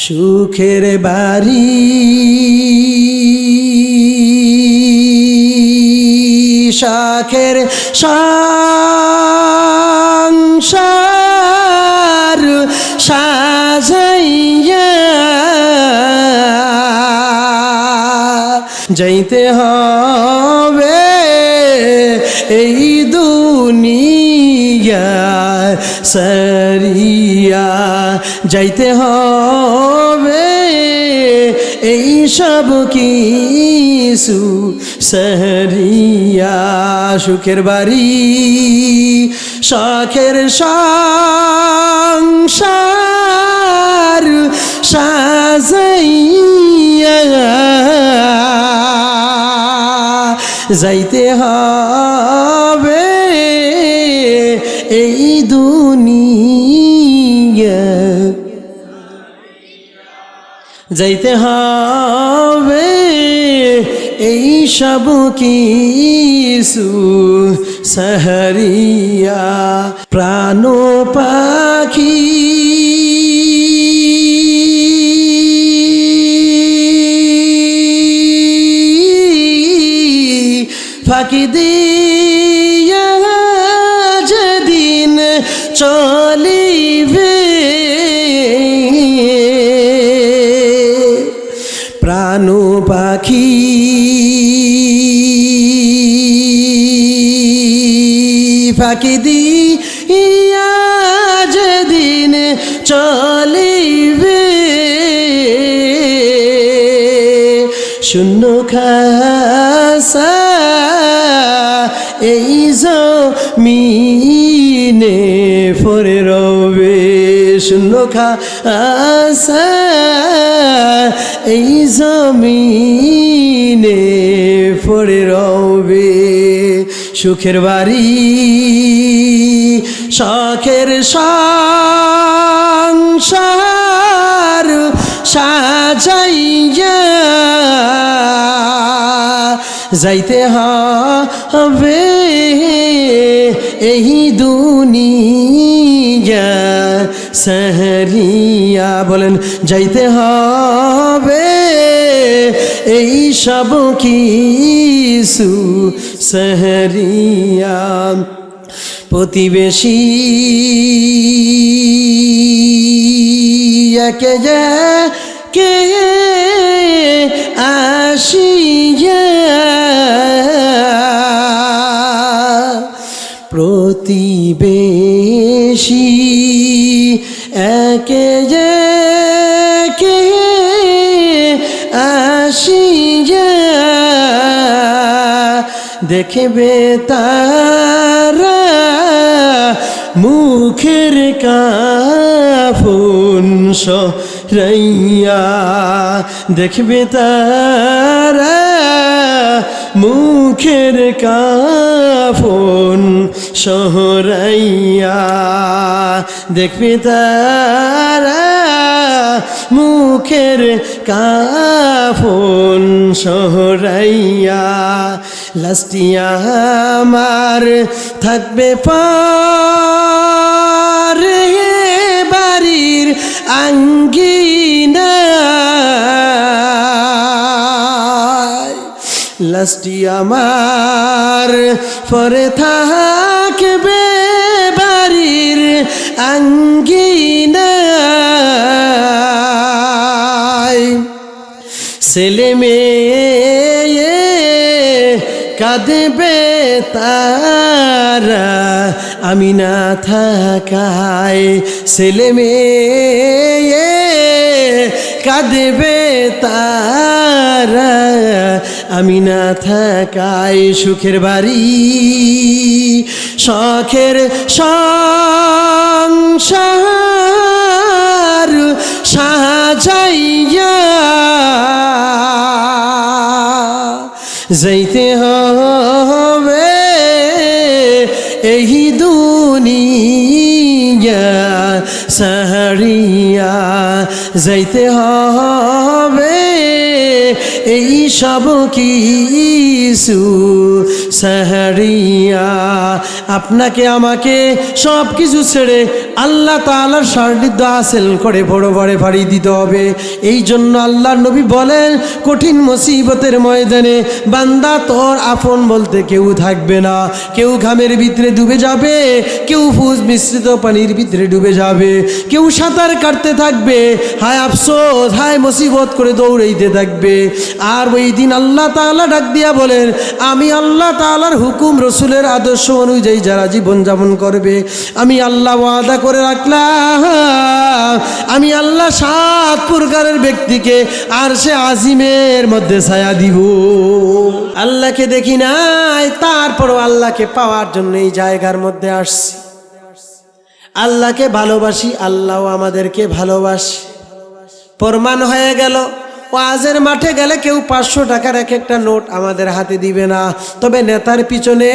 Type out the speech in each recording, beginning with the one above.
সুখের বাড়ি শাখের সংসার সাজাইয়া যাইতে হবে এই দুনিয়া সারিয়া যাইতে হবে এই সব কিছু সারিয়া সুখের বাড়ি শখের সংসার সাজাইয়া যাইতে হবে এই দুনিয়া যাইতে হবে এই সব কিছু সাহারিয়া প্রাণ পাখি ফাঁকি দিয়া যেদিন চলিবে প্রাণ পাখি ফাঁকি দিয়া যেদিন চলিবে শূন্য খাসা এই জমিনে পড়ে রবে শূন্য খাসা এই জমিনে পড়ে রবে সুখের বাড়ি শখের সংসার সাজাইয়া যাইতে হবে এই দুনিয়া সাহারিয়া বলেন যাইতে হবে এই সব কিছু সাহারিয়া প্রতিবেশী একে কে আসিয়া প্রতিবেশী একে কে আসিয়া দেখবে তারা মুখের কাফন সরাইয়া দেখবে তারা মুখের কাফন সরাইয়া দেখবে তারা মুখের কাফন সরাইয়া লাস্টিয়া আমার থাকবে পারে বাড়ির আঙ্গিনা লাস্টি আমার পরে থাকবে বাড়ির আঙ্গিনা ছেলে মেয়ে কাঁদবে তারা আমি না থাকায় ছেলে মেয়ে কাঁদবে তারা আমি না থাকায় সুখের বাড়ি শখের সংসার সাজাইয়া যাইতে হবে এই দুনিয়া সাহারিয়া যাইতে হবে এই সব কিছু সাহারিয়া আপনাকে আমাকে সব কিছু ছেড়ে আল্লাহ তাআলার সান্নিধ্য হাসিল করে বড় বড় ফাড়ি দিতে হবে। এই জন্য আল্লাহর নবী বলেন, কঠিন মুসিবতের ময়দানে বান্দা তোর আপন বলতে কেউ থাকবে না। কেউ ঘামের ভিতরে ডুবে যাবে, কেউ ফুস মিশ্রিত পানির ভিতরে ডুবে যাবে, কেউ সাঁতার কাটতে থাকবে, হায় আফসোস হায় মুসিবত করে দৌড়াইতে থাকবে। আর ওই দিন আল্লাহ তাআলা ডাক দিয়া বলেন, আমি আল্লাহ তাআলার হুকুম রসুলের আদর্শ অনুযায়ী যারা জীবনযাপন করবে, আমি আল্লাহ ওয়াদা করে রাখলাম, আমি আল্লাহ 7 প্রকারের ব্যক্তিকে আরশে আজিমের মধ্যে ছায়া দিব। আল্লাহকে দেখি নাই, তারপরও আল্লাহকে পাওয়ার জন্য এই জায়গার মধ্যে আসছি। আল্লাহকে ভালোবাসি, আল্লাহও আমাদেরকে ভালোবাসি। প্রমাণ হয়ে গেল, ওয়াজের মাঠে গেলে কেউ 500 টাকার এক একটা নোট আমাদের হাতে দিবে না, তবে নেতার পিছনে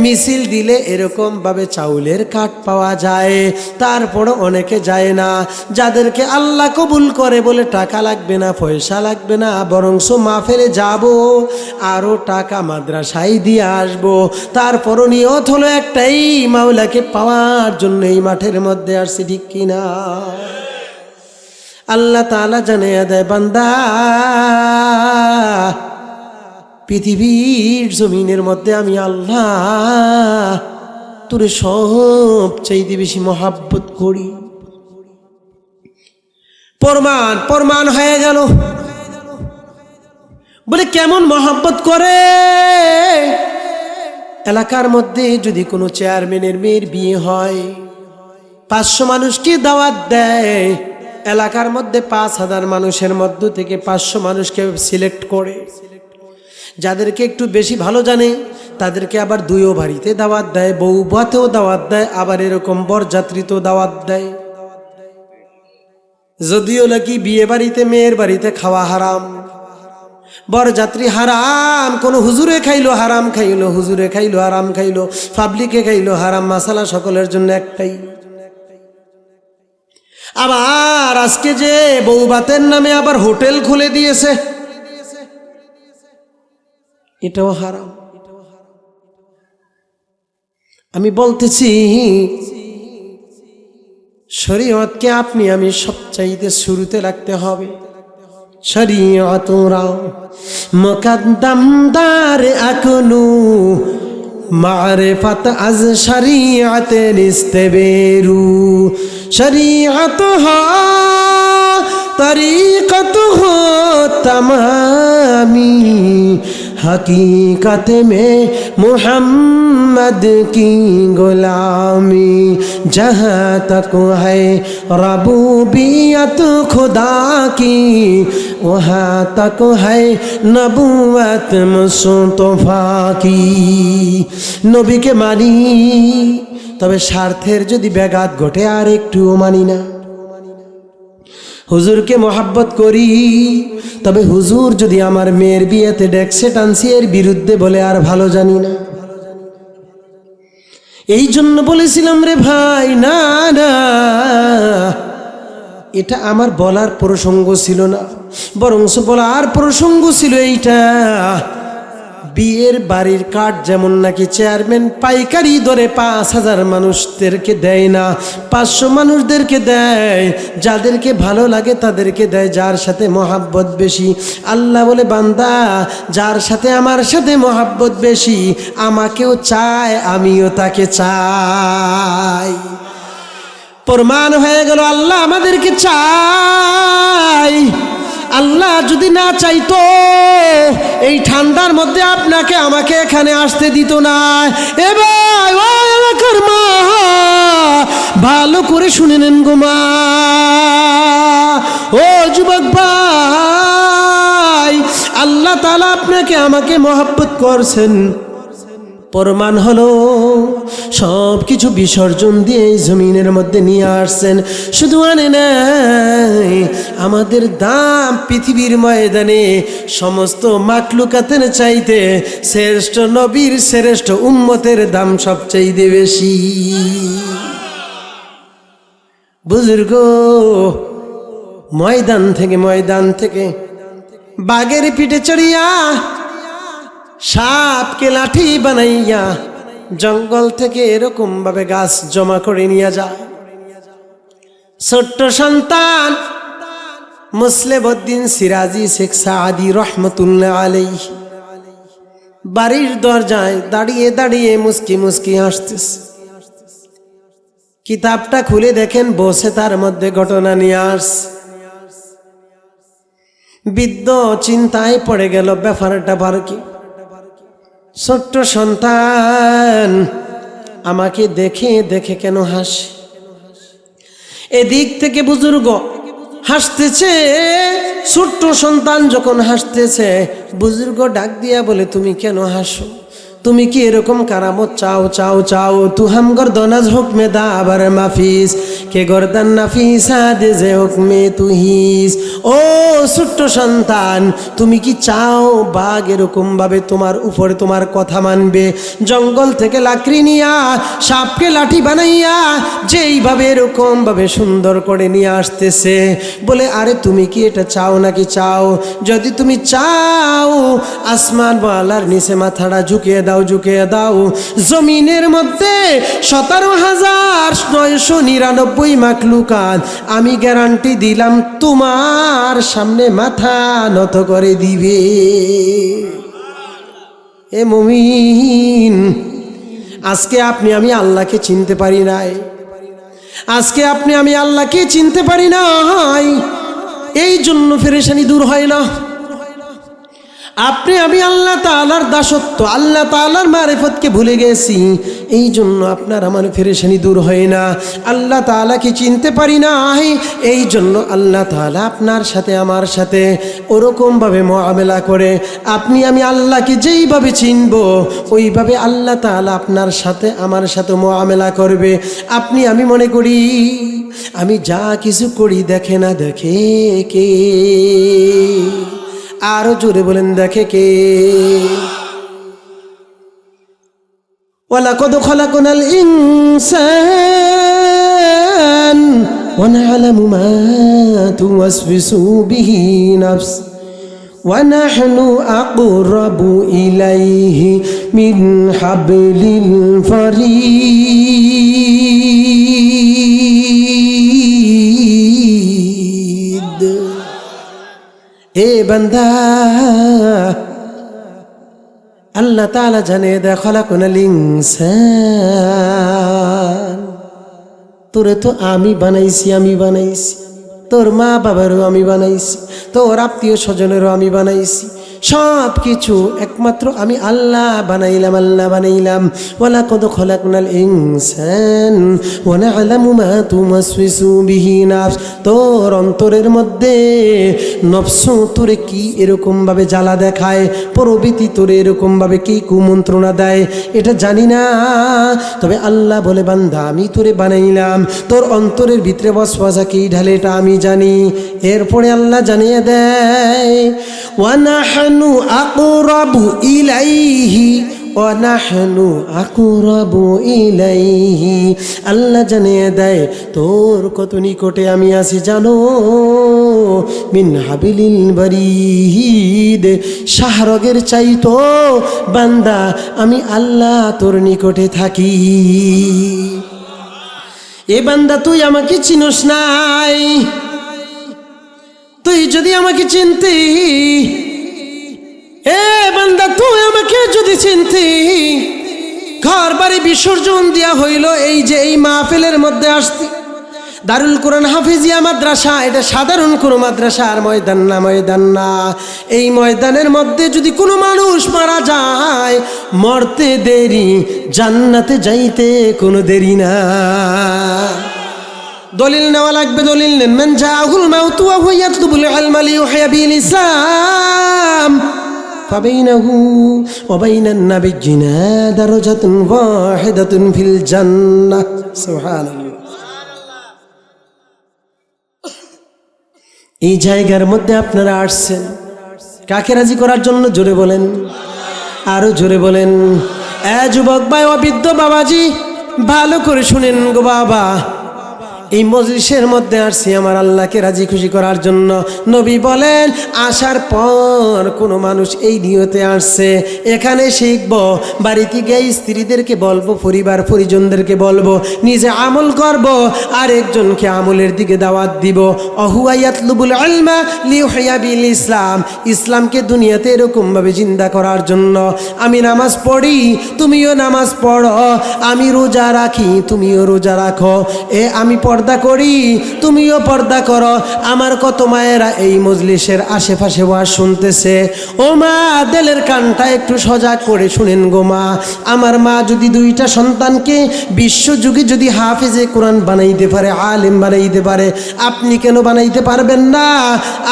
মিছিল দিলে এরকমভাবে চাউলের কাঠ পাওয়া যায়। তারপরও অনেকে যায় না। যাদেরকে আল্লাহ কবুল করে বলে টাকা লাগবে না, পয়সা লাগবে না, বরংস মাহফিলে যাব, আরও টাকা মাদ্রাসায় দিয়ে আসবো, তারপরও নিয়ত হলো একটাই, মাওলাকে পাওয়ার জন্য এই মাঠের মধ্যে আসছি, ঠিক কিনা? আল্লাহ তাআলা জানিয়ে দেয়, বান্দা পৃথিবীর জমিনের মধ্যে আমি আল্লাহ তোরে সবচাইতে বেশি মহাব্বত করি। প্রমাণ হয়ে গেল। বলে কেমন মহাব্বত করে? এলাকার মধ্যে যদি কোনো চেয়ারম্যানের মেয়ের বিয়ে হয়, 500 মানুষকে দাওয়াত দেয়, এলাকার মধ্যে 5000 মানুষের মধ্য থেকে 500 মানুষকে সিলেক্ট করে, যাদেরকে একটু বেশি ভালো জানে তাদেরকে আবার 2 বাড়িতে দাওয়াত দেয়, বউ ভাতেও দাওয়াত দেয়, আবার এরকম বরযাত্রীতেও দাওয়াত দেয়। যদিও নাকি বিয়ে বাড়িতে মেয়ের বাড়িতে খাওয়া হারাম, বরযাত্রী হারাম, কোনো হুজুরে খাইলো হারাম খাইলো, হুজুরে খাইলো হারাম খাইলো, পাবলিকে খাইলো হারাম, মাসালা সকলের জন্য একটাই। আবার আজকে যে বউভাতের নামে আবার হোটেল খুলে দিয়েছে, এটাও হারাম। আমি বলতেছি, শরীয়তকে আপনি আমি সবচাইতে শুরুতে রাখতে হবে। শরীয়তরা মুকদ্দম দার আকনু মারিফাত আজ শরীয়তে নিস্তেবেরু শরীয়ত হা তরিকত হো তমামি हकीकत में मोहम्मद की गुलामी जहाँ तक है रबूबियत खुदा की वहाँ तक है नबूवत मुस्तफा की। नबी के मानी तबे स्वार्थेर यदि ব্যাঘাত ঘটে আর একটুও মানি না। হুজুরকে মোহাব্বত করি, তবে হুজুর যদি আমার মেয়ের বিয়েতে ডেকসে টানসি এর বিরুদ্ধে বলে আর ভালো জানি না। এই জন্য বলেছিলাম রে ভাই, না না, এটা আমার বলার প্রসঙ্গ ছিল না, বরং বলার প্রসঙ্গ ছিল এইটা, বিয়ের বাড়ির কার্ড যেমন নাকি চেয়ারম্যান পাইকারি দরে 5000 মানুষদেরকে দেয় না, 500 মানুষদেরকে দেয়, যাদেরকে ভালো লাগে তাদেরকে দেয়, যার সাথে মহাব্বত বেশি। আল্লাহ বলে, বান্দা যার সাথে আমার সাথে মহাব্বত বেশি আমাকেও চায়, আমিও তাকে চাই। প্রমাণ হয়ে গেল আল্লাহ আমাদেরকে চাই। আল্লাহ যদি না চাইতো এই ঠান্ডার মধ্যে আপনাকে আমাকে এখানে আসতে দিত না। এ ভাই, ও এলাকার মা, ভালো করে শুনে নেন গো মা, ও যুবক ভাই, আল্লাহ তাআলা আপনাকে আমাকে মহব্বত করছেন। প্রমাণ হলো সব কিছু বিসর্জন দিয়ে এই জমিনের মধ্যে নিয়ে আসছেন। শুধু আনে নাই, আমাদের দাম পৃথিবীর ময়দানে সমস্ত মাখলুকাতের চাইতে শ্রেষ্ঠ নবীর শ্রেষ্ঠ উম্মতের দাম সবচাইতে বেশি। বুজুর্গ, ময়দান থেকে বাঘের পিঠে চড়িয়া সাপকে লাঠি বানাইয়া জঙ্গল থেকে এরকম ভাবে গাছ জমা করে নিয়ে যায়। ছোট্ট সন্তান মুসলেবউদ্দিন সিরাজি শেখ সাদি রহমতুল্লাহ আলাইহি বাড়ির দরজায় দাঁড়িয়ে দাঁড়িয়ে মুস্কি মুস্কি হাসতেছে। কিতাবটা খুলে দেখেন বসে তার মধ্যে ঘটনা নিয়ে আসছে। বৃদ্ধ চিন্তায় পড়ে গেল, ব্যাপারটা ভালো কি? ছোট্ট সন্তান আমাকে দেখে দেখে কেন হাসে? এদিক থেকে বুজুর্গ হাসতেছে। ছোট্ট সন্তান যখন হাসতেছে, বুজুর্গ ডাক দিয়া বলে, তুমি কেন হাসো? তুমি কি এরকম কারামত চাও? চাও চাও তু হাম গর্দনাজ হুকমে দাবার মাফিস কে গর্দান নাফিসা দে যে হুকমে তুহিস। ও ছোট্ট সন্তান, তুমি কি চাও বাঘ এরকম ভাবে তোমার উপরে তোমার কথা মানবে? জঙ্গল থেকে লাকড়ি নিয়া সাপকে লাঠি বানাইয়া যেইভাবে এরকম ভাবে সুন্দর করে নিয়ে আসতেছে, বলে আরে তুমি কি এটা চাও নাকি? চাও। যদি তুমি চাও আসমান ওয়ালার নিচে মাথাটা ঝুঁকিয়ে দাও, ঝুঁকিয়ে দাও। জমিনের মধ্যে 17,999 মাখলুকাত আমি গ্যারান্টি দিলাম তোমার সামনে মাথা নত করে দিবে। এ মুমিন, আজকে আপনি আমি আল্লাহকে চিনতে পারি নাই। আজকে আপনি আমি আল্লাহকে চিনতে পারি নাই, এই জন্য পেরেশানি দূর হয় না। আপনি আমি আল্লাহ তাআলার দাসত্ব, আল্লাহ তাআলার মারিফতকে ভুলে গেছি, এই জন্য আপনার আমার পেরেশানি দূর হয় না। আল্লাহ তাআলাকে চিনতে পারি না, এই জন্য আল্লাহ তাআলা আপনার সাথে আমার সাথে ওরকমভাবে মুআমেলা করে। আপনি আমি আল্লাহকে যেইভাবে চিনব, ওইভাবে আল্লাহ তাআলা আপনার সাথে আমার সাথে মুআমেলা করবে। আপনি আমি মনে করি আমি যা কিছু করি দেখে না, দেখে কে? আরো জোরে বলেন, দেখে কে? ওয়ালাকাদ খালাকনাল ইনসান ওয়া না'লামু মা তুওয়াসবিসু বিহি নাফস ওয়া নাহনু আকরাবু ইলাইহি মিন হাবলিল ফারিদ। এ বান্দা, আল্লাহ তাআলা জানে খালাকনাল ইনসান, তোরে তো আমি বানাইছি, আমি বানাইছি। তোর মা বাবারও আমি বানাইছি, তোর আত্মীয় স্বজনেরও আমি বানাইছি। সব কিছু একমাত্র আমি আল্লাহ বানাইলাম, আল্লাহ বানাইলাম। ওয়ালাকাদ খালাকনাল ইনসান ওয়া না'লামু মা তুওয়াসবিসু বিহি নাফস। তোর অন্তরের মধ্যে নফস তোরে কি এরকম ভাবে জ্বালা দেখায়, প্রবৃত্তি তোরে এরকম ভাবে কি কুমন্ত্রণা দেয়, এটা জানি না। তবে আল্লাহ বলে, বান্দা আমি তোরে বানাইলাম, তোর অন্তরের ভিতরে ওয়াসওয়াসা কি ঢালে এটা আমি জানি। এরপরে আল্লাহ জানিয়ে দেয়, ওয়া নাহনু আকরাবু ইলাইহি ওয়া নাহনু আকরাবু ইলাইহি। আল্লাহ জানিয়ে দেয় তোর কত নিকটে আমি আছি জানো? মিন হাবিলিল বারিদ, শাহরগের চাইতো বান্দা আমি আল্লাহ তোর নিকটে থাকি। এ বান্দা, তুই আমাকে চিনোস নাই? তুই যদি আমাকে চিনতি, এ বান্দা তুই আমাকে যদি চিনতি, ঘর বাড়ি বিসর্জন দেওয়া হইল এই যে এই মাহফিলের মধ্যে আসতি। দারুল কোরআন হাফিজিয়া মাদ্রাসা, এটা সাধারণ কোনো মাদ্রাসার ময়দান না, ময়দান না। এই ময়দানের মধ্যে যদি কোনো মানুষ মারা যায়, মরতে দেরি, জান্নাতে যাইতে কোনো দেরি না। দলিল নেওয়া লাগবে, দলিল নেন। মান জাআহুল মাউতু ওয়া হুয়া ইয়াতলুবুল ইলমা লিইউহিয়া বিল ইসলাম ফাবাইনাহু ওয়া বাইনান নাবিয়্যিনা দারাজাতুন ওয়াহিদাতুন ফিল জান্নাহ। সুবহানাল্লাহ। এই জায়গার মধ্যে আপনারা আসছেন কাকে রাজি করার জন্য? জোরে বলেন, আরো জোরে বলেন। যুবক ভাই ও বৃদ্ধ বাবাজি, ভালো করে শুনেন গো বাবা। এই মজলিসের মধ্যে আসছি আমার আল্লাহকে রাজি খুশি করার জন্য। নবী বলেন আসার পর কোনো মানুষ এই নিয়তে আসছে এখানে শিখব, বাড়িতে গিয়ে স্ত্রীদেরকে বলবো, পরিবার পরিজনদেরকে বলবো, নিজে আমল করব, আর একজনকে আমলের দিকে দাওয়াত দিব। অহুয়া ইয়াতলুবুল ইলমা লিইহইয়া বিল ইসলাম, ইসলামকে দুনিয়াতে এরকমভাবে জিন্দা করার জন্য। আমি নামাজ পড়ি, তুমিও নামাজ পড়ো, আমি রোজা রাখি, তুমিও রোজা রাখো, আমি পর্দা করি, তুমিও পর্দা করো। আমার কত মায়েরা এই মজলিসের আশেপাশে ওয়াজ শুনতেছে, ও মা দিলের কানটা একটু সজাগ করে শুনেন গো মা। আমার মা যদি দুইটা সন্তানকে বিশ্বযুগে যদি হাফেজে কোরআন বানাইতে পারে, আলেম বানাইতে পারে, আপনি কেন বানাইতে পারবেন না?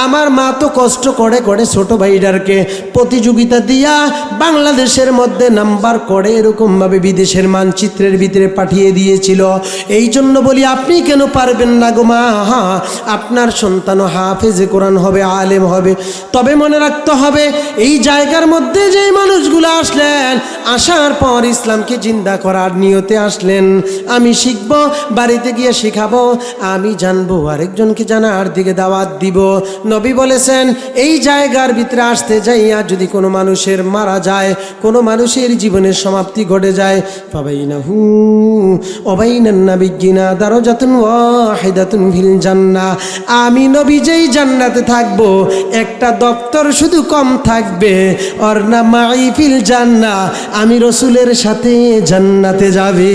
আমার মা তো কষ্ট করে করে ছোট ভাইটারকে প্রতিযোগিতা দিয়া বাংলাদেশের মধ্যে নাম্বার করে এরকমভাবে বিদেশের মানচিত্রের ভিতরে পাঠিয়ে দিয়েছিল। এই জন্য বলি আপনি কেন পারবেন না গো মা? আপনার সন্তানও হাফেজে কোরআন হবে, আলেম হবে। তবে মনে রাখতে হবে এই জায়গার মধ্যে যে মানুষগুলো আসলেন, আসার পর ইসলামকে জিন্দা করার নিয়তে আসলেন। আমি শিখব, বাড়িতে গিয়ে শিখাবো, আমি জানবো, আরেকজনকে জানার দিকে দাওয়াত দিব। নবী বলেছেন এই জায়গার ভিতরে আসতে যাইয়া যদি কোনো মানুষের মারা যায়, কোনো মানুষের জীবনের সমাপ্তি ঘটে যায়, ফাবাইনাহু ওয়াবাইনান নাবিয়্যিনা দারাজাতুন ওয়াহিদাতুন ফিল জান্নাহ, আমি নবী যেই জান্নাতে থাকবো একটা দপ্তর শুধু কম থাকবে। ওর নাম মাই ফিল জান্নাহ, আমি রসুলের সাথে জান্নাতে যাবে।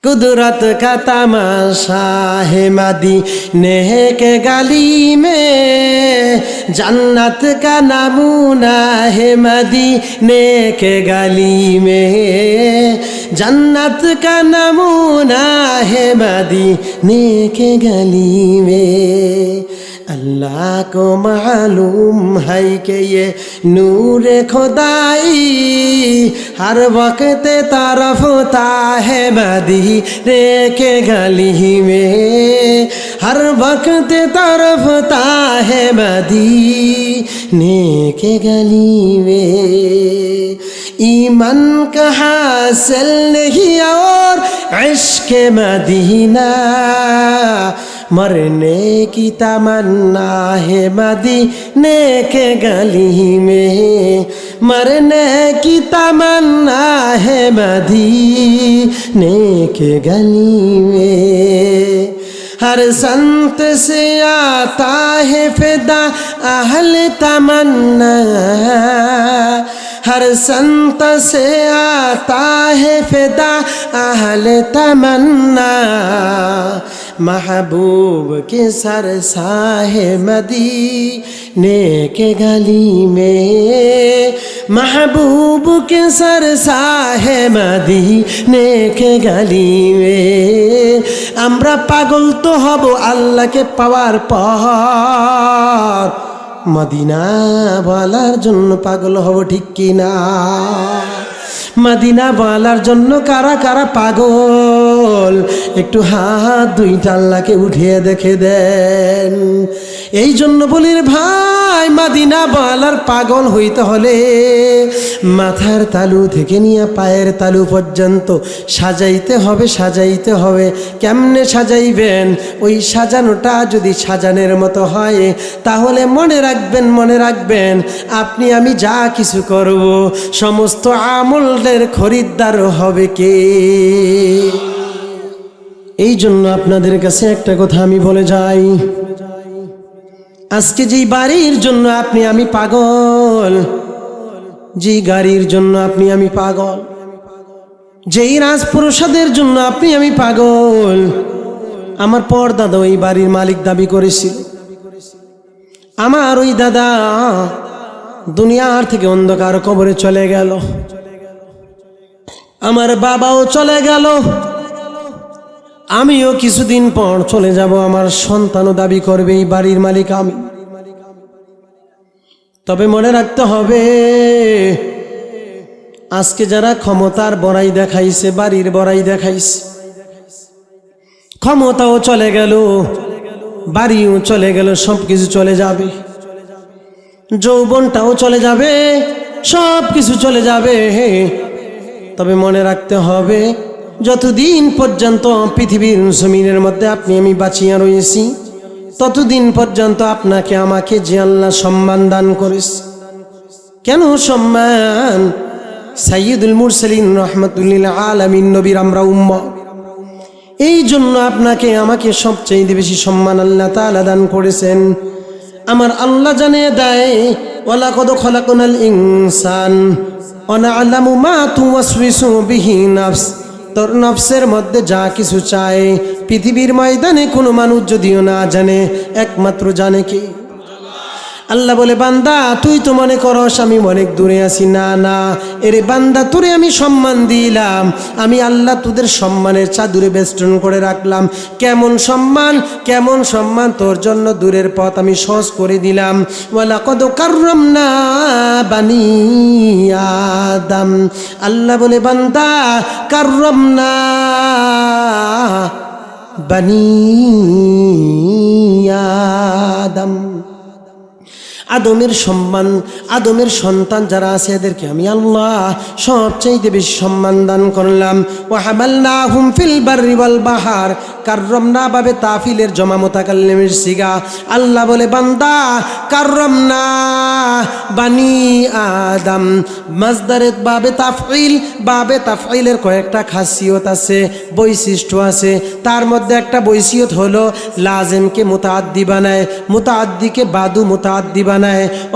कुदरत का तमाशा है मदीने के गली में, जन्नत का नमूना है मदीने के गली में, जन्नत का नमूना है मदीने के गली में। अल्लाह को मालूम है कि ये नूर खुदाई हर वक्त तरफता है मदीने के गली में, हर वक्त तरफता है मदीने के गली में। ईमान का हासिल नहीं और इश्क मदीना, मरने की तमन्ना है मदीने के गली में, मरने की तमन्ना है मदीने के गली में। हर संत से आता है फिदा अहल तमन्ना, हर संत से आता है फिदा अहल तमन्ना, महबूब के सरसाहे मदीने के गली में, महबूब के सरसाहे मदीने के गली में। আমরা পাগল তো হব আল্লাহকে পাওয়ার পর, মদিনা বলার জন্য পাগল হব, ঠিক কি না? মদিনা বলার জন্য কারা কারা পাগল একটু হাত দুইটা আল্লাহকে উঠিয়ে দেখে দেন। এই জন্য বলি ভাই, মদিনা বলার পাগল হইতে হলে মাথার তালু থেকে নিয়ে পায়ের তালু পর্যন্ত সাজাইতে হবে, সাজাইতে হবে। কেমনে সাজাইবেন? ওই সাজানোটা যদি সাজানোর মতো হয় তাহলে মনে রাখবেন, মনে রাখবেন আপনি আমি যা কিছু করব সমস্ত আমলের খরিদ্দার হবে কে? এই জন্য আপনাদের কাছে একটা কথা আমি বলে যাই, আজকে যেই বাড়ির জন্য আপনি আমি পাগল, যেই গাড়ির জন্য আপনি আমি পাগল, যেই রাজপ্রসাদের জন্য আপনি আমি পাগল, আমার পর দাদা ওই বাড়ির মালিক দাবি করেছিল। আমার ওই দাদা দুনিয়ার থেকে অন্ধকার কবরে চলে গেল, আমার বাবাও চলে গেল, আমিও কিছুদিন পর চলে যাব। আমার সন্তানও দাবি করবে এই বাড়ির মালিক আমি। তবে মনে রাখতে হবে, আজকে যারা ক্ষমতার বড়াই দেখাইছে, বাড়ির বড়াই দেখাইছে, ক্ষমতাও চলে গেল, বাড়িও চলে গেল, সব কিছু চলে যাবে, যৌবনটাও চলে যাবে, সব কিছু চলে যাবে। তবে মনে রাখতে হবে যতদিন পর্যন্ত পৃথিবীর জমিনের মধ্যে আপনি আমি বাঁচিয়া রয়েছি, ততদিন পর্যন্ত আপনাকে আমাকে যে আল্লাহ সম্মান দান করেছে। কেন সম্মান? সাইয়্যিদুল মুরসালিন রাহমাতুল্লিল আলামিন নবীর আমরা উম্মত, এই জন্য আপনাকে আমাকে সবচেয়ে বেশি সম্মান আল্লাহ তাআলা দান করেছেন। আমার আল্লাহ জানিয়ে দেয়, ওয়ালাকাদ খালাকনাল ইনসান ওয়া না'লামু মা তুওয়াসওয়িসু বিহি নাফস। তোর নফসের মধ্যে যা কিছু চায় পৃথিবীর ময়দানে কোনো মানুষ যদিও না জানে, একমাত্র জানে কি? আল্লাহ বলে, বান্দা তুই তো মনে করস আমি অনেক দূরে আছি। না না, এরে বান্দা, তোরে আমি সম্মান দিলাম। আমি আল্লাহ তোদের সম্মানের চাদরে বেষ্টন করে রাখলাম। কেমন সম্মান, কেমন সম্মান! তোর জন্য দূরের পথ আমি সহজ করে দিলাম। ওয়ালাকাদ কাররামনা বানি আদম। আল্লাহ বলে, বান্দা কাররামনা বানি আদম। আদমের সম্মান, আদমের সন্তান যারা আছে এদেরকে আমি আল্লাহ সবচাইতে বেশি সম্মান দান করলাম। ওয়া হামালনাহুম ফিল বাররি ওয়াল বাহার। কাররামনা বাবে তাফিলের জমা মুতাকাল্লিমের সিগা। আল্লাহ বলে, বান্দা কাররামনা বানি আদম। মাজদারের বাবে তাফইল, বাবে তাফইলের কয়েকটা খাসিয়ত আছে, বৈশিষ্ট্য আছে। তার মধ্যে একটা বৈশিষ্ট্য হলো লাজিমকে মুতাআদ্দি বানায়, মুতাআদ্দিকে বাদু মুতাআদ্দি বানায়।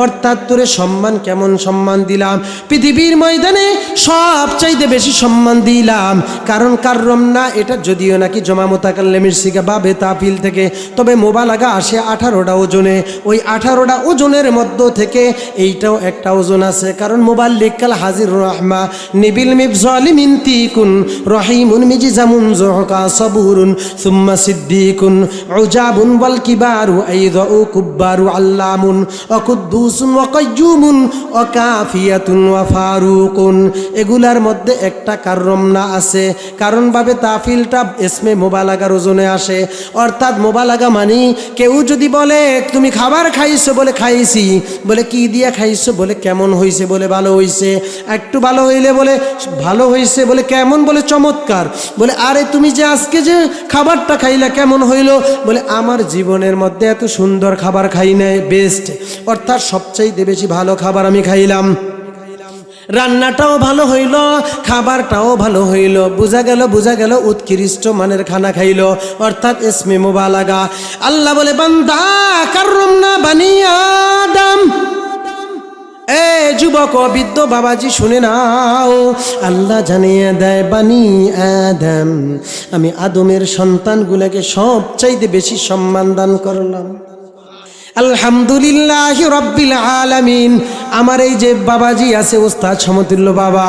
অর্থাৎ তোরে সম্মান, কেমন সম্মান দিলাম! পৃথিবীর ময়দানে সবচাইতে বেশি সম্মান দিলাম। কারণ কাররামনা এটা যদিও নাকি জমা মুতাকাল্লিমের সিগা বাবে তাফিল থেকে, তবে মুবালাগা আসে 18টা ওজনে। ওই 18টা ওজনের মধ্য থেকে এইটাও একটা ওজন আছে। কারণ মুবাল্লিগ কাল হাজির রাহমা নিবিল মিবজালিমিন তিকুন রহিমুন মিজিজামুন যুহকা সাবুরুন সুম্মা সিদ্দিকুন উজাবুন ওয়াল কিবারু আইযাউ কুব্বারু আল্লামুন অকুদ্দুসুন ওয়া কাইয়ুমুন ওয়া কাফিয়াতুন ওয়া ফারুকুন। এগুলার মধ্যে একটা কাররামনা আছে। কারণ ভাবে তাফিলটা ইসমে মুবালাগার ওজনে আসে। অর্থাৎ মুবালাগা মানে কেউ যদি বলে তুমি খাবার খাইছো, বলে খাইছি, বলে কি দিয়া খাইছো, বলে কেমন হইছে, বলে ভালো হইছে। একটু ভালো হইলে বলে ভালো হইছে, বলে কেমন, বলে চমৎকার। বলে আরে তুমি যে আজকে যে খাবারটা খাইলা কেমন হইল, বলে আমার জীবনের মধ্যে এত সুন্দর খাবার খাই নাই, বেস্ট। অর্থাৎ সবচাইতে বেশি ভালো খাবার আমি খাইলাম। রান্নাটাও ভালো হইল, খাবারটাও ভালো হইল, বোঝা গেল উৎকৃষ্ট মানের খানা খাইল। অর্থাৎ ইসমে মুবালাগা। আল্লাহ বলে, বান্দা কাররামনা বানি আদম। এ যুবক ও বৃদ্ধ বাবাজি শুনে নাও, আল্লাহ জানিয়ে দেয়, বানি আদম, আমি আদমের সন্তানগুলোকে সবচাইতে বেশি সম্মান দান করলাম। আলহামদুলিল্লাহ রাব্বিল আলামিন। আমার এই যে বাবাজি আছে ওস্তাদ সমতুল্য বাবা,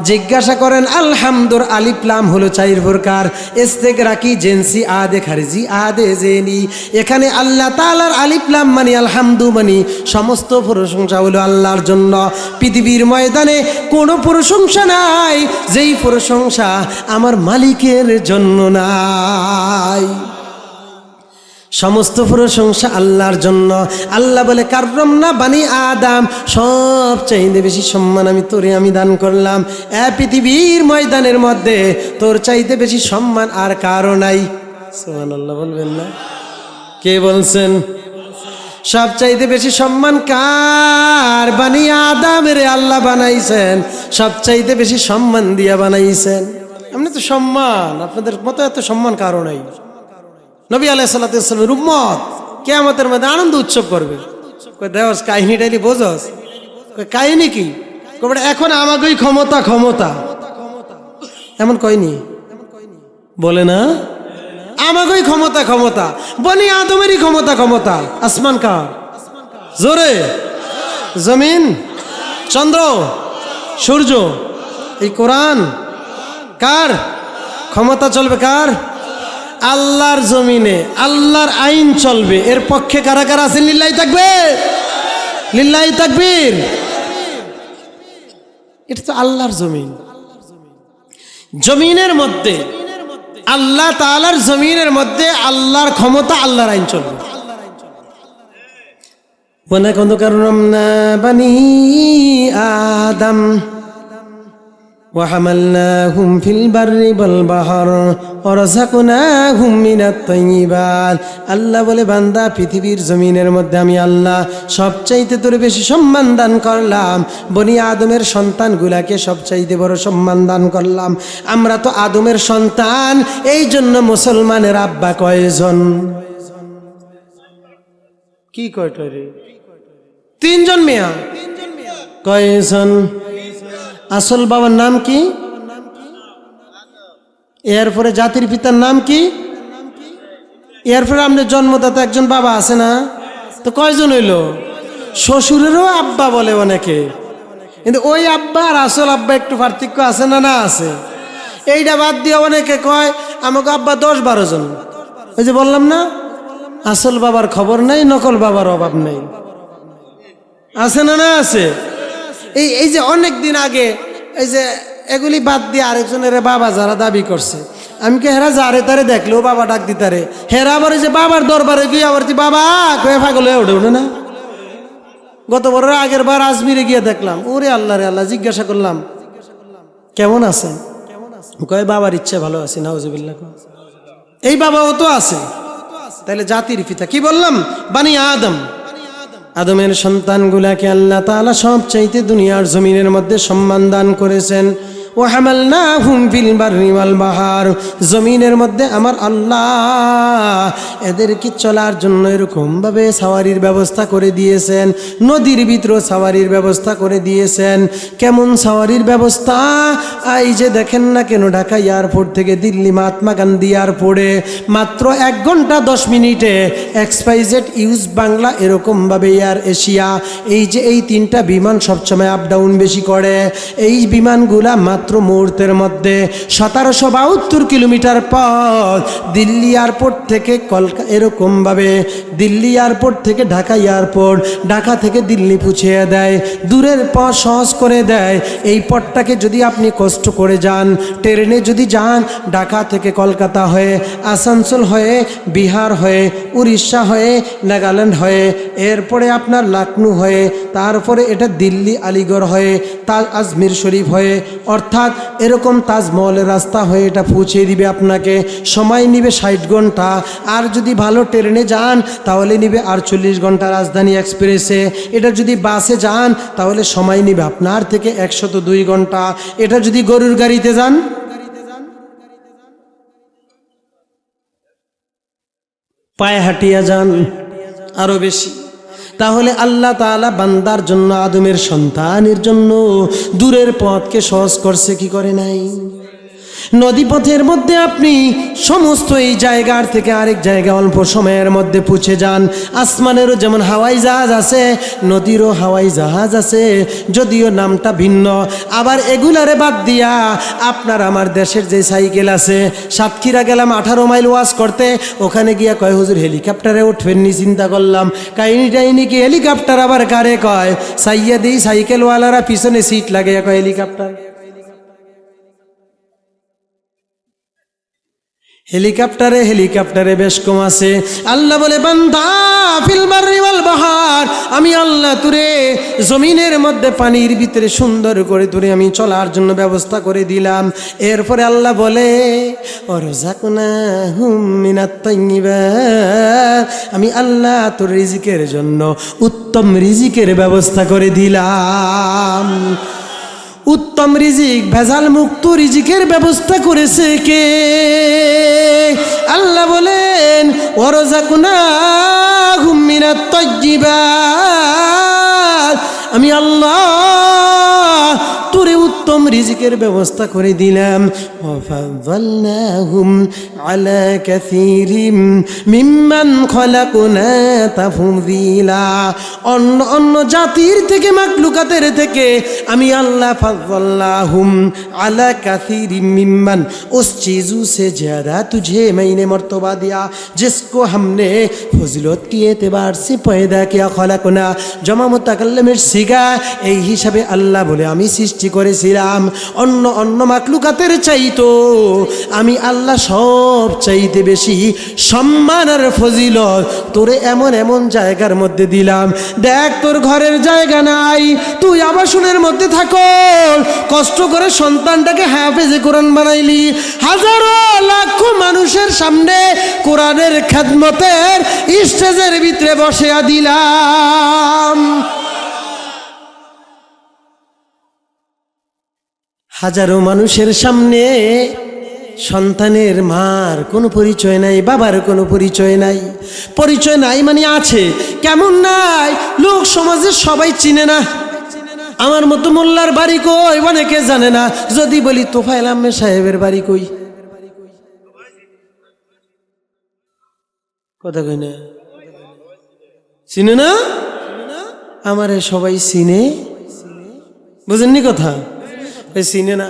জিজ্ঞাসা করেন আলহামদুর আলিফ লাম হলো 4 প্রকার, ইস্তেগরাকি, জিনসি, আদে খারিজি, আদে জেনি। এখানে আল্লাহ তাআলার আলিফ লাম মানে আলহামদু মানে সমস্ত প্রশংসা হলো আল্লাহর জন্য। পৃথিবীর ময়দানে কোনো প্রশংসা নাই যেই প্রশংসা আমার মালিকের জন্য নাই। সমস্ত প্রশংসা আল্লাহর জন্য। আল্লাহ বলে, কাররামনা বানি আদম, সবচাইতে বেশি সম্মান আমি তোরে আমি দান করলাম। পৃথিবীর ময়দানের মধ্যে তোর চাইতে বেশি সম্মান আর কারো নাই। সুবহানাল্লাহ বলবেন না? কে বলছেন? সবচাইতে বেশি সম্মান কার? বানি আদমের আল্লাহ বানাইছেন, সবচাইতে বেশি সম্মান দিয়া বানাইছেন। এমনি তো সম্মান আপনাদের মতো এত সম্মান কারো নাই। নবী আলাইহিস সালাতু ওয়াস সালামের উম্মত কিয়ামতের মধ্যে আনন্দ উৎসব করবে। কই দেওস কাহিনী টাইলি বোঝস? কই কাহিনী কি? কই এখন আমাগোই ক্ষমতা, ক্ষমতা এমন কইনি, বলে না আমাগোই ক্ষমতা, ক্ষমতা বনি আদমেরই ক্ষমতা, ক্ষমতা। আসমান কার? জোরে। জমিন, চন্দ্র, সূর্য, এই কোরআন কার? ক্ষমতা চলবে কার? আল্লাহর জমিনে আল্লাহর আইন চলবে। এর পক্ষে কারা কারা আছেন? লিল্লাহি তাকবীর, লিল্লাহি তাকবীর। এটা তো আল্লাহর জমিন। জমিনের মধ্যে আল্লাহ তাআলার জমিনের মধ্যে আল্লাহর ক্ষমতা, আল্লাহর আইন চলবে। ওয়ালাকাদ কাররামনা বানি আদম। وحملناهم في البر والبحر ورزقناهم من الطيبات আল্লাহ বলে বান্দা পৃথিবীর জমিনের মধ্যে আমি আল্লাহ সবচাইতে তোর বেশি সম্মান দান করলাম বনি আদমের সন্তানগুলাকে সবচাইতে বড় সম্মান দান করলাম আমরা তো আদমের সন্তান এই জন্য মুসলমানের আব্বা কয়জন কি কয়টা রে তিনজন মিয়া কয়জন আসল বাবার নাম কি এরপরে জাতির পিতার নাম কি এরপরে আপনার জন্মদাতা একজন বাবা আছে না তো কয়জন হইল শ্বশুরেরও আব্বা বলে অনেকে কিন্তু ওই আব্বা আর আসল আব্বা একটু পার্থক্য আছে না না আছে এইটা বাদ দিয়ে অনেকে কয় আমাকে আব্বা 10-12 জন ওই যে বললাম না আসল বাবার খবর নাই নকল বাবার অভাব নেই আছে না না আছে এই যে অনেক দিন আগে এই যে এগুলি বাদ দিয়ে আরেকজনের বাবা যারা দাবি করছে আমি কে হেরা যারে তারে দেখলো বাবা ডাক দিতারে হেরা আবার যে বাবার দরবারে গিয়ে আবার বাবা কয়ে পাগল হয়ে ওঠে না গত বছর আগের বার আজমিরে গিয়ে দেখলাম ওরে আল্লাহ রে আল্লাহ জিজ্ঞাসা করলাম কেমন আছেন কয়ে বাবার ইচ্ছে ভালো আছে নাউজুবিল্লাহ এই বাবাও তো আছে তাহলে জাতির পিতা কি বললাম বানি আদম আদমের সন্তানগুলাকে আল্লাহ তাআলা সব চাইতে দুনিয়ার জমিনের মধ্যে সম্মান দান করেছেন ও হামালনাহুম ফিল বাররি ওয়াল বাহর জমিনের মধ্যে আমার আল্লাহ এদেরকে চলার জন্য এরকম ভাবে সাওয়ারির ব্যবস্থা করে দিয়েছেন নদীর ভিতর সাওয়ারির ব্যবস্থা করে দিয়েছেন কেমন সাওয়ারির ব্যবস্থা এই যে দেখেন না কেন ঢাকা এয়ারপোর্ট থেকে দিল্লি মহাত্মা গান্ধী এয়ারপোর্টে মাত্র 1 ঘন্টা 10 মিনিটে এক্সপাইজেড ইউজ বাংলা এরকম ভাবে এয়ার এশিয়া এই যে এই 3টা বিমান সবসময় আপ ডাউন বেশি করে এই বিমানগুলা মাত্র মুহূর্তের মধ্যে 1772 কিলোমিটার পথ দিল্লি এয়ারপোর্ট থেকে কলকাতা এরকম ভাবে দিল্লি এয়ারপোর্ট থেকে ঢাকা এয়ারপোর্ট ঢাকা থেকে দিল্লি পৌঁছিয়ে দেয় দূরের পথ সহজ করে দেয় এই পথটাকে যদি আপনি কষ্ট করে যান ট্রেনে যদি যান ঢাকা থেকে কলকাতা হয়ে আসানসোল হয়ে বিহার হয়ে উড়িষ্যা হয়ে নাগাল্যান্ড হয়ে এরপরে আপনার লখনউ হয়ে তারপরে এটা দিল্লি আলিগড় হয়ে আজমির শরীফ হয়ে অর্থাৎ এরকম তাজমহলের রাস্তা হয়ে এটা পৌঁছে দিবে আপনাকে সময় নিবে 60 ঘন্টা আর যদি ভালো ট্রেনে যান তাহলে নিবে 48 ঘন্টা রাজধানী এক্সপ্রেসে এটা যদি বাসে যান তাহলে সময় নিবে আপনার থেকে 102 ঘন্টা এটা যদি গরুর গাড়িতে যান পায়ে হাঁটিয়া যান আরো বেশি তাহলে আল্লাহ তাআলা বান্দার জন্য আদমের সন্তানের জন্য দূরের পথকে সহজ করছে কি করে নাই নদীপথের মধ্যে আপনি সমস্ত এই জায়গার থেকে আরেক জায়গা অল্প সময়ের মধ্যে পৌঁছে যান আসমানেরও যেমন হাওয়াই জাহাজ আছে নদীরও হাওয়াই জাহাজ আছে যদিও নামটা ভিন্ন আবার এগুলারে বাদ দিয়া আপনার আমার দেশের যে সাইকেল আছে সাতক্ষীরা গেলাম 18 মাইল ওয়াজ করতে ওখানে গিয়া কয় হুজুর হেলিকপ্টারে উঠবেননি চিন্তা করলাম কাহিনী কি হেলিকপ্টার আবার কারে কয় সাইয়া দিই সাইকেলওয়ালারা পিছনে সিট লাগিয়ে কয় হেলিকপ্টার হেলিকপ্টারে বেশ কম আছে আল্লাহ বলে বান্দা ফিল বাররি ওয়াল বাহর আমি আল্লাহ তুরে জমিনের মধ্যে পানির ভিতরে সুন্দর করে তুরে আমি চলার জন্য ব্যবস্থা করে দিলাম এরপরে আল্লাহ বলে ওয়ারযাকনাহুম মিনাত তাইয়্যিবাত আমি আল্লাহ তোর রিজিকের জন্য উত্তম রিজিকের ব্যবস্থা করে দিলাম উত্তম রিজিক ভেজাল মুক্ত রিজিকের ব্যবস্থা করেছে কে আল্লাহ বলেন ওয়ারযাকনাহুম মিনাত তাইয়্যিবাত আমি আল্লাহ তোরে উত্তম রিজিকের ব্যবস্থা করে দিলাম ওয়াফাযালনাহুম আলা কাসীরিম মিম্মান খলাকনা তাফযীলা অন্য জাতির থেকে মাখলুকাতের থেকে আমি अल्लाह फज़्ज़लनाहुम अला कसीरिम मिम्मन उस चीज़ों से ज़्यादा तुझे मैंने मर्तबा दिया जिसको हमने फजीलत के एतबार से पैदा किया खलकना जमा मुतकल्लिमेर सिगा এই হিসাবে আল্লাহ বলে আমি সৃষ্টি করেছি বলেছিলাম অন্য অন্য মাখলুকাতের চাইতো আমি আল্লাহ সব চাইতে বেশি সম্মান আর ফজিলত তোরে এমন এমন জায়গার মধ্যে দিলাম। দেখ তোর ঘরের জায়গা নাই, তুই আবাসনের মধ্যে থাকো, কষ্ট করে সন্তানটাকে হাফেজে কোরআন বানাইলি, হাজারো লাখো মানুষের সামনে কোরআনের খেদমতের স্টেজের ভিতরে বসে দিলাম। হাজারো মানুষের সামনে সন্তানের মার কোনো পরিচয় নাই, বাবার কোনো পরিচয় নাই। পরিচয় নাই মানে আছে, কেমন নাই, লোক সমাজে সবাই চিনে না। আমার মতো মোল্লার বাড়ি কই অনেকে জানে না। যদি বলি তোফায়েল আহমেদ সাহেবের বাড়ি কই, কথা কই না, চিনে না। আমারে সবাই চিনে, বুঝেননি কথা, চিনে না।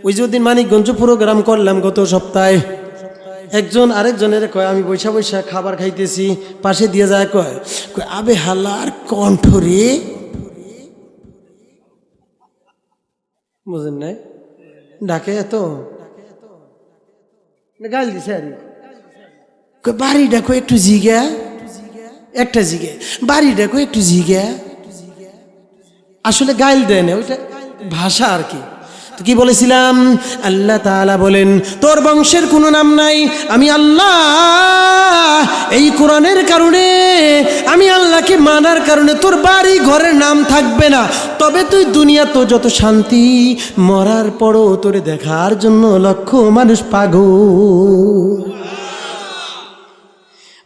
ওই যে ওদিন মানিকগঞ্জ প্রোগ্রাম করলাম গত সপ্তাহে, একজন আরেকজনের কয় আমি বৈশা বৈশা খাবার খাইতেছি, পাশে দিয়ে যায় কয় আবে হালার কণ্ঠ রে, বুঝেন নাই, ডাকে এত গাল দিছে আর বাড়ি ডাকো একটু জিগা, একটা জিগে বাড়ি ডাকো একটু জিগা, আসলে গাইল দেয় না, ওইটা ভাষা আর কি। তো কি বলেছিলাম, আল্লাহ তাআলা বলেন তোর বংশের কোনো নাম নাই, আমি আল্লাহ এই কোরআনের কারণে, আমি আল্লাহকে মানার কারণে তোর বাড়ি ঘরের নাম থাকবে না। তবে তুই দুনিয়া তো যত শান্তি, মরার পরও তোরে দেখার জন্য লক্ষ মানুষ পাগল।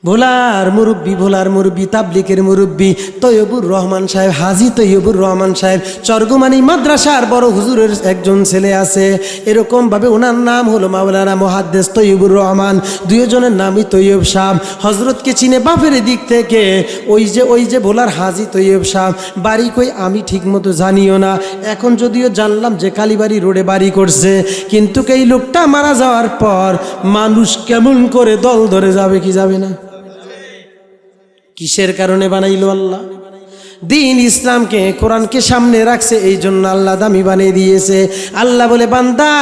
ভোলার মুরব্বী তাবলিকের মুরব্বী তৈয়বুর রহমান সাহেব, হাজী তৈয়বুর রহমান সাহেব চরগুমানি মাদ্রাসার বড় হুজুরের একজন ছেলে আছে, এরকমভাবে ওনার নাম হলো মাওলানা মুহাদ্দিস তৈয়বুর রহমান, দুইজনের নামই তৈয়ব সাহেব। হজরতকে চিনে বাপের দিক থেকে, ওই যে ভোলার হাজী তৈয়ব সাহেব বাড়ি কই আমি ঠিক মতো জানিও না, এখন যদিও জানলাম যে কালীবাড়ি রোডে বাড়ি করছে, কিন্তু এই লোকটা মারা যাওয়ার পর মানুষ কেমন করে দল ধরে যাবে কি যাবে না। কিসের কারণে বানাইলো আল্লাহ? দিন ইসলামকে, কোরআনকে সামনে রাখছে, এই জন্য আল্লাহ দামি বানিয়ে দিয়েছে। আল্লাহ বলে বান্দা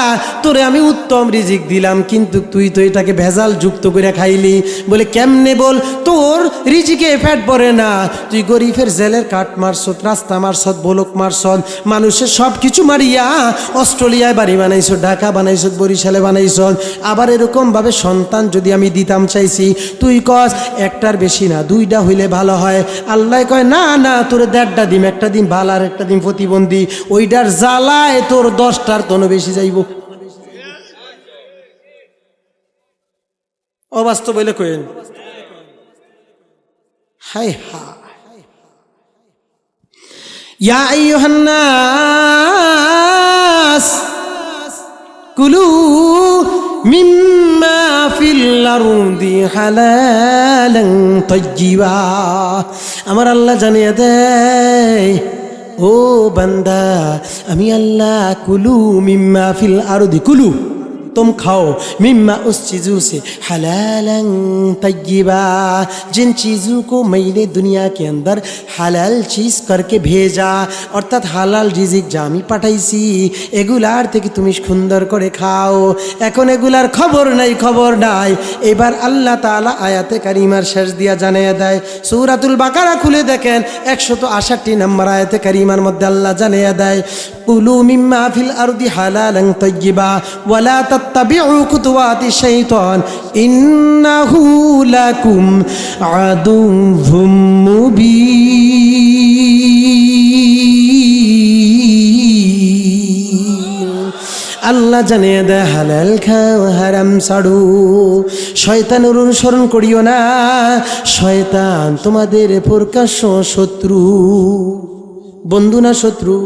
তোরে আমি উত্তম রিজিক দিলাম, কিন্তু তুই তো এটাকে ভেজাল যুক্ত করে খাইলি। বলে কেমনে? বল তোর রিজিকে ফ্যাট পড়ে না, তুই গরিবের জেলের কাঠ মারছত, রাস্তা মারছত, বলক মারছত, মানুষের সব কিছু মারিয়া অস্ট্রেলিয়ায় বাড়ি বানাইছত, ঢাকা বানাইছত, বরিশালে বানাইছত। আবার এরকমভাবে সন্তান যদি আমি দিতাম চাইছি, তুই কস একটার বেশি না, দুইটা হইলে ভালো হয়। আল্লাহ কয় না না, তোর 1.5টা ডিম, একটা ডিম ভালো আর একটা ডিম প্রতিবন্ধী, ওইটার জ্বালায় তোর 10টার তনো বেশি যাইব। অবাস্তব বলে কইেন, হাই হা ইয়া আইয়ুহান নাস কুলু মিম্মা ফিল আরদি হালালান তাইয়্যিবা। আমার আল্লাহ জানিয়ে দেয়, ও বান্দা আমি আল্লাহ কুলু মিম্মা ফিল আরদি, কুলু तुम खाओ, मिम्मा उस चीज़ों से हलालन तय्यिबा, जिन चीज़ों को मैंने दुनिया के अंदर हालाल चीज़ करके भेजा, अर्थात हालाल रिजिक যা আমি পাঠাইছি এগুলার থেকে তুমি সুন্দর করে খাও। এখন এগুলার খবর নাই। এবার আল্লাহ তাআলা আয়াতে কারিমার শেষ দিয়া জানিয়ে দেয়, সূরাতুল বাকারা খুলে দেখেন 168 নম্বর আয়াতে কারিমার মধ্যে আল্লাহ জানিয়ে দেয়, কুলু মিম্মা ফিল আরদি হালালান তাইয়্যিবা ওয়ালা তাত্তাবিউ খুতুওয়াতি শাইতান ইন্নাহু লাকুম আদুউম মুবিন। আল্লাহ জানিয়ে দেয় হালাল খাও, হারাম ছাড়ো, শয়তানের অনুসরণ করিও না, শয়তান তোমাদের প্রকাশ্য শত্রু। বন্ধু না শত্রু?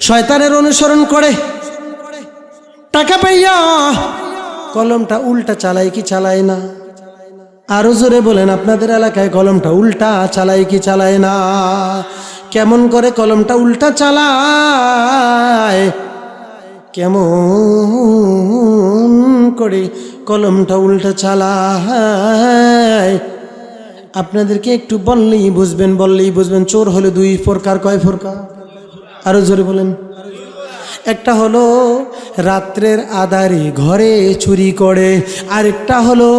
শয়তানের অনুসরণ করে টাকা পাইয়া কলমটা উল্টা চালায় কি চালায় না? আরো জোরে বলেন, আপনাদের এলাকায় কলমটা উল্টা চালায় কি চালায় না? কেমন করে কলমটা উল্টা চালায়? কেমন করে কলমটা উল্টা চালায়? আপনাদেরকে একটু বললেই বুঝবেন। চোর হলো 2 প্রকার, কয় প্রকার? আরো জোরে বলেন। একটা হলো রাত্রের আধারে ঘরে চুরি করে, আরেকটা হলো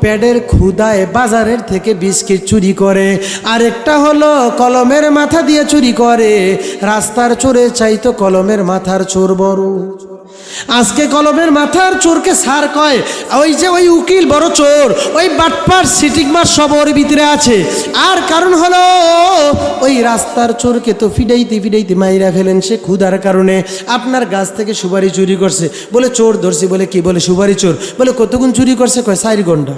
পেটের ক্ষুধায় বাজারের থেকে বিস্কিট চুরি করে, আরেকটা হলো কলমের মাথা দিয়ে চুরি করে। রাস্তার চোরে চাইতো কলমের মাথার চোর বড়। আজকে কলমের মাথার চোরকে সার কয়, ওই যে ওই উকিল বড় চোর, ওই বাটপার সিটিংমার সব ওর ভিতরে আছে। আর কারণ হলো ওই রাস্তার চোরকে তো ফিডাইতে ফিডাইতে মাইরা ফেলেন সে ক্ষুধার কারণে। আপনার গাছ থেকে সুপারি চুরি করছে, বলে চোর ধরছি, বলে কি, বলে সুপারি চোর, বলে কতক্ষণ চুরি করছে, কয় 4 ঘন্টা।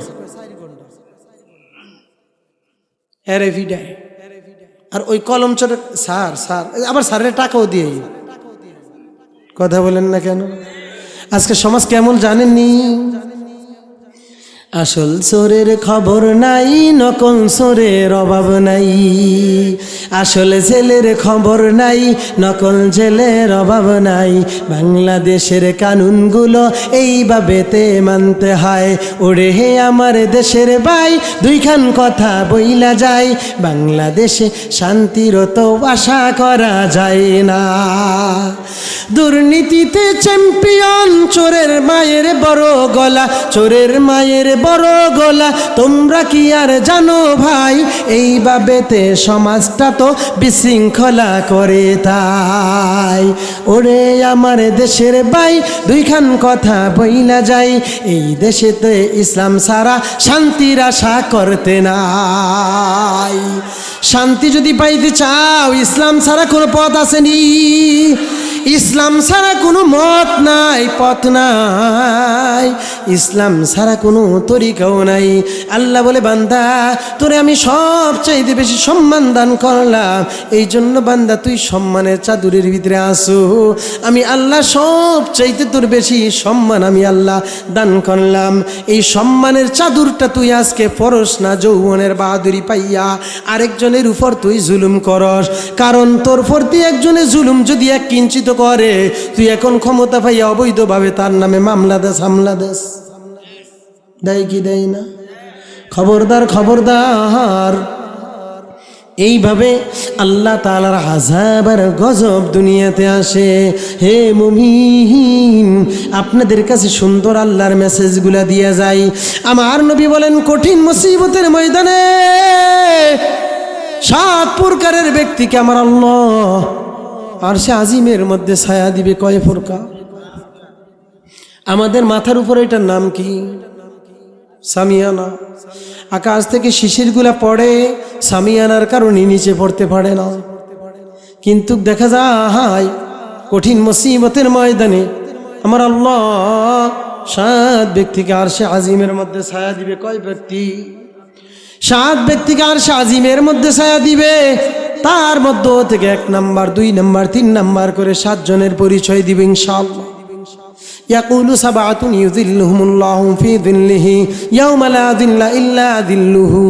এরে ফিডায়। আর ওই কলম চোর স্যার স্যার আবার স্যারের টাকাও দিয়ে। কথা বলেন না কেন? আজকে সমাজ কেমন জানেননি? আসল চোরের খবর নাই, নকল চোরের অভাব নাই। আসল জেলের খবর নাই, নকল জেলের অভাব নাই। বাংলাদেশের কানুনগুলো এইভাবেতে মানতে হয়। ওরে হে আমার দেশের ভাই, দুইখান কথা বইলা যায়, বাংলাদেশে শান্তির তো আশা করা যায় না। দুর্নীতিতে চ্যাম্পিয়ন, চোরের মায়ের বড় গলা, চোরের মায়ের বড় গলা। তোমরা কি আর জানো ভাই, এইভাবেতে সমাজটা তো বিশৃঙ্খলা করে তাই। ওরে আমার দেশের ভাই, দুইখান কথা বইলা যায়, এই দেশেতে ইসলাম ছাড়া শান্তির আশা করতে নাই। শান্তি যদি পাইতে চাও, ইসলাম ছাড়া কোনো পথ আসেনি। ইসলাম ছাড়া কোনো মত নাই, পথ নাই। ইসলাম ছাড়া কোনো তরিকাও নাই। আল্লাহ বলে, বান্দা তোরে আমি সবচাইতে বেশি সম্মান দান করলাম, এই জন্য বান্দা তুই সম্মানের চাদরের ভিতরে আসো। আমি আল্লাহ সবচাইতে তোর বেশি সম্মান আমি আল্লাহ দান করলাম। এই সম্মানের চাদরটা তুই আজকে পরশ না, যৌবনের বাহাদুরি পাইয়া আরেকজনের উপর তুই জুলুম করস। কারণ তোর প্রতি একজনে জুলুম যদি এক কিঞ্চিত করে, তুই এখন ক্ষমতা পাইয়া অবৈধভাবে তার নামে মামলা দেস, হামলা দেস। দেয় কি দেয় না? খবরদার, খবরদার। এইভাবে আল্লাহ তাআলার আযাব আর গজব দুনিয়াতে আসে। হে মুমিন, আপনাদের কাছে সুন্দর আল্লাহর মেসেজগুলা দিয়ে যায়। আমার নবী বলেন, কঠিন মুসিবতের ময়দানে 7 প্রকারের ব্যক্তিকে আমার আল্লাহ আরশে আজিমের মধ্যে ছায়া দিবে। কয় প্রকার? আমাদের মাথার উপরে এটার নাম কি? সামিয়ানা। আকাশ থেকে শিশিরগুলা পড়ে, সামিয়ানার কারণে নিচে পড়তে পারে না। কিন্তু দেখা যায় কঠিন মুসিবতের ময়দানে আমার আল্লাহ 7 ব্যক্তিকে আরশে আজিমের মধ্যে ছায়া দিবে। কয় ব্যক্তি? 7 ব্যক্তিকে আরশে আজিমের মধ্যে ছায়া দিবে। তার মধ্য থেকে 1 নাম্বার, 2 নাম্বার, 3 নাম্বার করে 7 জনের পরিচয় দিবে ইনশাআল্লাহ। ইয়াকুলু সাবআতুন ইউযিল্লুহুমুল্লাহু ফি যিল্লিহি ইয়াওমা লা যিল্লা ইল্লা যিল্লুহু।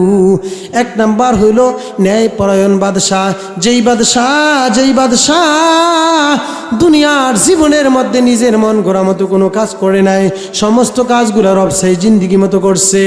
1 নাম্বার হলো ন্যায়পরায়ণ বাদশাহ। যেই বাদশাহ দুনিয়ার জীবনের মধ্যে নিজের মন গড়া মতো কোনো কাজ করে নাই, সমস্ত কাজগুলো রব সেই জিন্দিগি মতো করছে।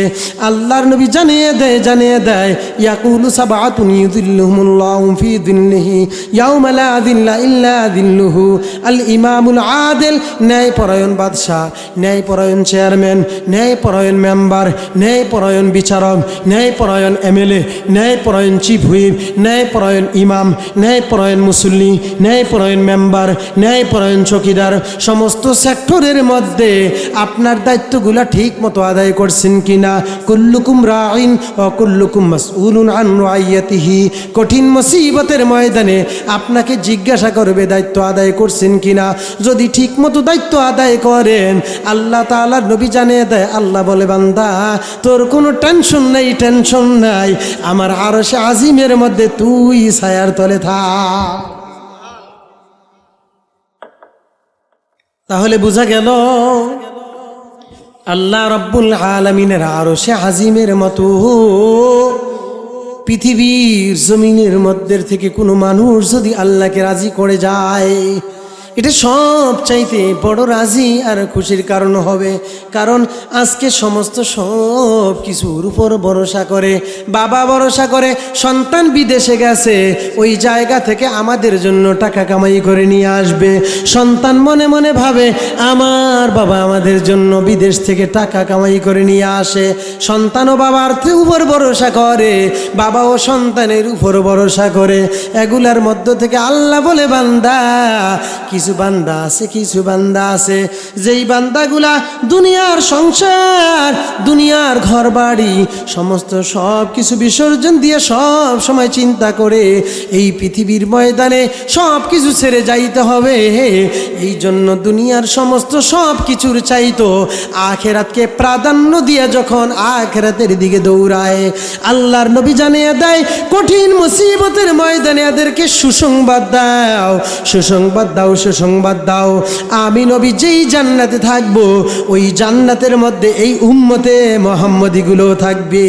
আল্লাহর নবী জানিয়ে দেয় ইয়াকুলু সাবআতুন ইউযিল্লুহুমুল্লাহু ফি যিল্লিহি ইয়াওমা লা যিল্লা ইল্লা যিল্লুহু। আল ইমামুল আদিল, ন্যায়পরায়ণ বাদশাহ, ন্যায়পরায়ণ চেয়ারম্যান, ন্যায়পরায়ণ মেম্বার, ন্যায়পরায়ণ বিচারক, ন্যায়পরায়ণ এমএলএ, ন্যায়পরায়ণ চিফ হুইপ, ন্যায়পরায়ণ ইমাম, ন্যায়পরায়ণ মুসল্লি, ন্যায়পরায়ণ মেম্বার, ন্যায়পরায়ণ চৌকিদার, সমস্ত সেক্টরের মধ্যে আপনার দায়িত্বগুলা ঠিক মতো আদায় করছেন কিনা। কুল্লুকুম রাইন ওয়া কুল্লুকুম মাসউলুন আন রাইয়াতিহি। কঠিন মুসিবতের ময়দানে আপনাকে জিজ্ঞাসা করবে দায়িত্ব আদায় করছেন কিনা। যদি ঠিক মতো দায়িত্ব আদায় করেন, আল্লাহ তাআলার নবী জানিয়ে দেয়, আল্লাহ বলে, বান্দা তোর কোনো টেনশন নাই, আমার আরশে আজিমের মধ্যে তুই ছায়ার তলে থাক। তাহলে বোঝা গেল আল্লাহ রাব্বুল আলামিনের আরশে আজিমের মতো পৃথিবীর জমিনের মধ্যে থেকে কোনো মানুষ যদি আল্লাহকে রাজি করে যায়, এটা সব চাইতে বড় রাজি আর খুশির কারণ হবে। কারণ আজকে সমস্ত সব কিছুর উপর ভরসা করে, বাবা ভরসা করে সন্তান বিদেশে গেছে, ওই জায়গা থেকে আমাদের জন্য টাকা কামাই করে নিয়ে আসবে। সন্তান মনে মনে ভাবে আমার বাবা আমাদের জন্য বিদেশ থেকে টাকা কামাই করে নিয়ে আসে। সন্তানও বাবার উপর ভরসা করে, বাবাও সন্তানের উপর ভরসা করে। এগুলার মধ্য থেকে আল্লাহ বলে বান্দা, কিছু বান্দা আছে যেই বান্দাগুলা দুনিয়ার সংসার, দুনিয়ার ঘর বাড়ি সমস্ত সব কিছু বিসর্জন দিয়ে সব সময় চিন্তা করে এই পৃথিবীর ময়দানে সব কিছু ছেড়ে যাইতে হবে। এই জন্য দুনিয়ার সমস্ত সব কিছুর চাইতো আখেরাতকে প্রাধান্য দিয়ে যখন আখেরাতের দিকে দৌড়ায়, আল্লাহর নবী জানিয়ে দেয় কঠিন মুসিবতের ময়দানে এদেরকে সুসংবাদ দাও, সুসংবাদ দাও, সুসংবাদ দাও। আমি নবী যেই জান্নাতে থাকবো ওই জান্নাতের মধ্যে এই উম্মতে মুহাম্মদীগুলো থাকবে।